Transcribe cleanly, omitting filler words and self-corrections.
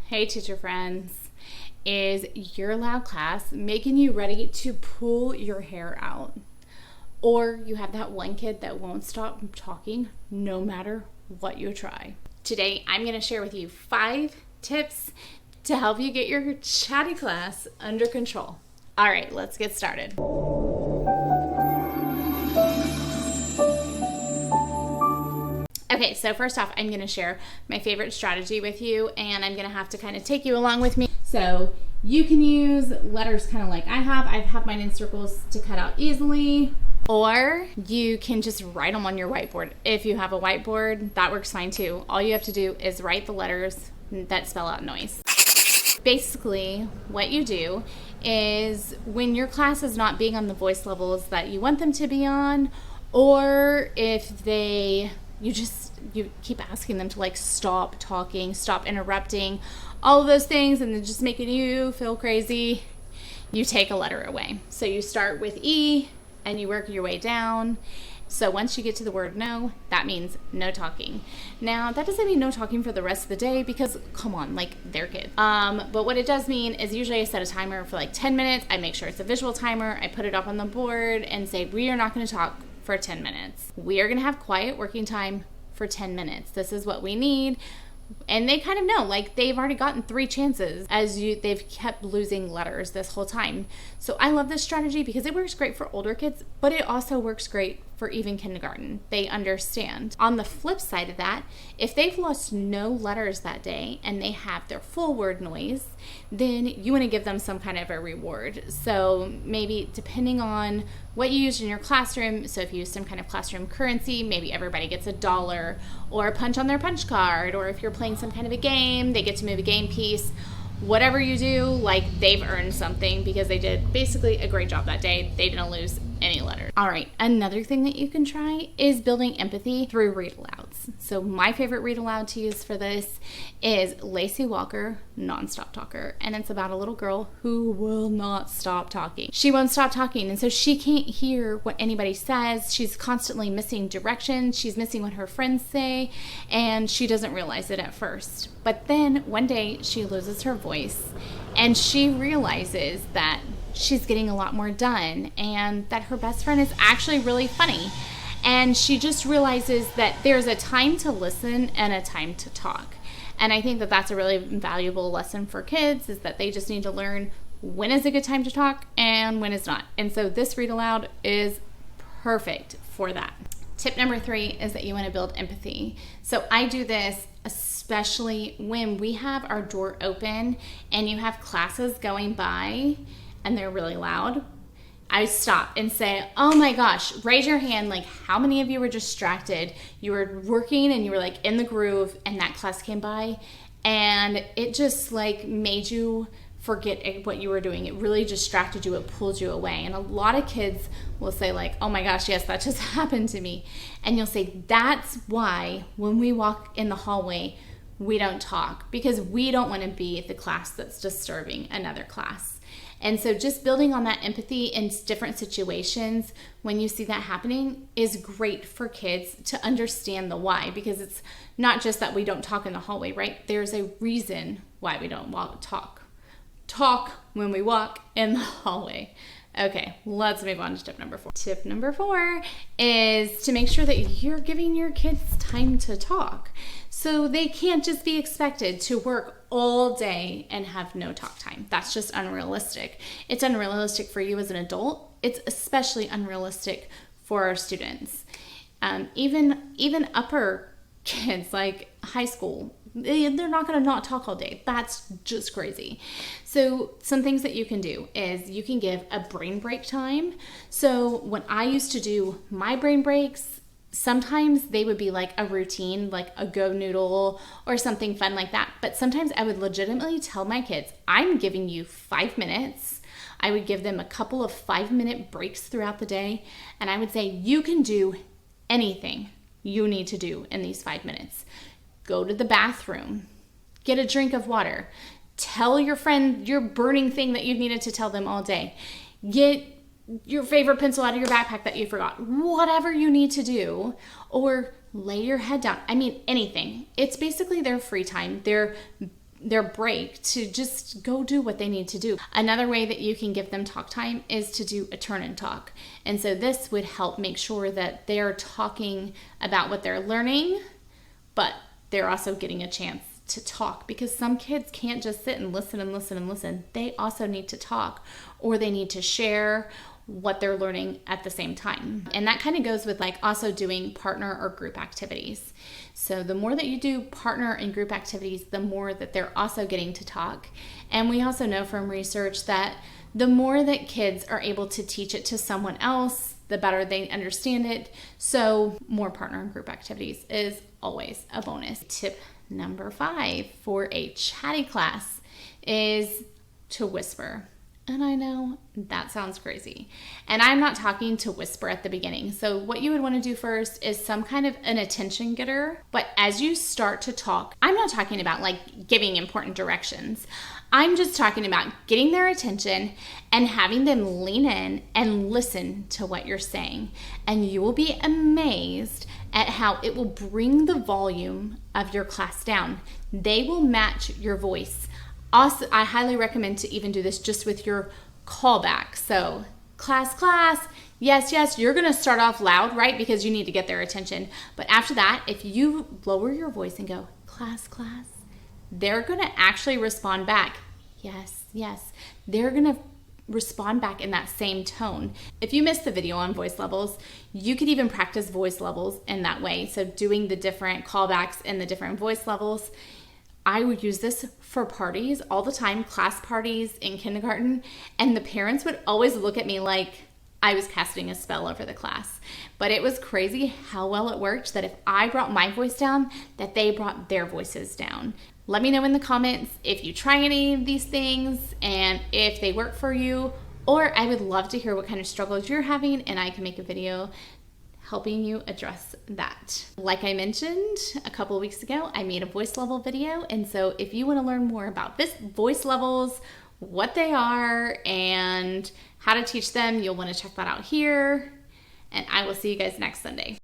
Hey teacher friends, is your loud class making you ready to pull your hair out? Or you have that one kid that won't stop talking no matter what you try? Today I'm going to share with you 5 tips to help you get your chatty class under control. All right, let's get started. Okay, so first off, I'm going to share my favorite strategy with you, and I'm going to have to kind of take you along with me. So you can use letters kind of like I have mine in circles to cut out easily, or you can just write them on your whiteboard. If you have a whiteboard, that works fine too. All you have to do is write the letters that spell out noise. Basically, what you do is when your class is not being on the voice levels that you want them to be on, or if you keep asking them to like stop talking, stop interrupting, all of those things, and they're just making you feel crazy, you take a letter away. So you start with E and you work your way down. So once you get to the word no, that means no talking. Now, that doesn't mean no talking for the rest of the day because, come on, like, they're kids. But what it does mean is usually I set a timer for like 10 minutes. I make sure it's a visual timer. I put it up on the board and say, we are not going to talk for 10 minutes. We are going to have quiet working time for 10 minutes. This is what we need. And they kind of know, like, they've already gotten 3 chances they've kept losing letters this whole time. So I love this strategy because it works great for older kids, but it also works great for even kindergarten. They understand. On the flip side of that, if they've lost no letters that day and they have their full word noise, then you want to give them some kind of a reward. So maybe depending on what you use in your classroom, so if you use some kind of classroom currency, maybe everybody gets $1 or a punch on their punch card, or if you're playing some kind of a game, they get to move a game piece. Whatever you do, like, they've earned something because they did basically a great job that day. They didn't lose any letters. All right, another thing that you can try is building empathy through read alouds. So my favorite read aloud to use for this is Lacey Walker, Nonstop Talker. And it's about a little girl who will not stop talking. She won't stop talking, and so she can't hear what anybody says. She's constantly missing directions. She's missing what her friends say, and she doesn't realize it at first. But then one day she loses her voice, and she realizes that she's getting a lot more done and that her best friend is actually really funny. And she just realizes that there's a time to listen and a time to talk. And I think that that's a really valuable lesson for kids, is that they just need to learn when is a good time to talk and when is not. And so this read aloud is perfect for that. Tip number 3 is that you want to build empathy. So I do this especially when we have our door open and you have classes going by and they're really loud. I stop and say, oh my gosh, raise your hand. Like, how many of you were distracted? You were working and you were like in the groove and that class came by and it just like made you forget what you were doing. It really distracted you. It pulled you away. And a lot of kids will say like, oh my gosh, yes, that just happened to me. And you'll say, that's why when we walk in the hallway, we don't talk, because we don't want to be the class that's disturbing another class. And so just building on that empathy in different situations when you see that happening is great for kids to understand the why, because it's not just that we don't talk in the hallway, right? There's a reason why we don't talk when we walk in the hallway. Okay, let's move on to tip number 4. Tip number 4 is to make sure that you're giving your kids time to talk. So they can't just be expected to work all day and have no talk time. That's just unrealistic. It's unrealistic for you as an adult. It's especially unrealistic for our students. Even upper kids, like high school, they're not going to not talk all day. That's just crazy. So some things that you can do is you can give a brain break time. So when I used to do my brain breaks, sometimes they would be like a routine, like a Go Noodle or something fun like that. But sometimes I would legitimately tell my kids, I'm giving you 5 minutes. I would give them a couple of 5-minute breaks throughout the day. And I would say, you can do anything you need to do in these 5 minutes. Go to the bathroom, get a drink of water, tell your friend your burning thing that you've needed to tell them all day, get your favorite pencil out of your backpack that you forgot, whatever you need to do, or lay your head down. I mean, anything. It's basically their free time, their their break to just go do what they need to do. Another way that you can give them talk time is to do a turn and talk. And so this would help make sure that they're talking about what they're learning, but they're also getting a chance to talk, because some kids can't just sit and listen and listen and listen. They also need to talk, or they need to share what they're learning at the same time. And that kind of goes with like also doing partner or group activities. So the more that you do partner and group activities, the more that they're also getting to talk. And we also know from research that the more that kids are able to teach it to someone else, the better they understand it. So more partner and group activities is always a bonus. Tip number 5 for a chatty class is to whisper. And I know that sounds crazy. And I'm not talking to whisper at the beginning. So what you would want to do first is some kind of an attention getter. But as you start to talk, I'm not talking about like giving important directions. I'm just talking about getting their attention and having them lean in and listen to what you're saying. And you will be amazed at how it will bring the volume of your class down. They will match your voice. Also, I highly recommend to even do this just with your callback. So class, yes, you're gonna start off loud, right? Because you need to get their attention. But after that, if you lower your voice and go, class, they're gonna actually respond back. Yes. They're gonna respond back in that same tone. If you missed the video on voice levels, you could even practice voice levels in that way. So doing the different callbacks and the different voice levels. I would use this for parties all the time, class parties in kindergarten, and the parents would always look at me like I was casting a spell over the class. But it was crazy how well it worked, that if I brought my voice down, that they brought their voices down. Let me know in the comments if you try any of these things and if they work for you, or I would love to hear what kind of struggles you're having, and I can make a video helping you address that. Like I mentioned a couple of weeks ago, I made a voice level video. And so if you want to learn more about this voice levels, what they are, and how to teach them, you'll want to check that out here. And I will see you guys next Sunday.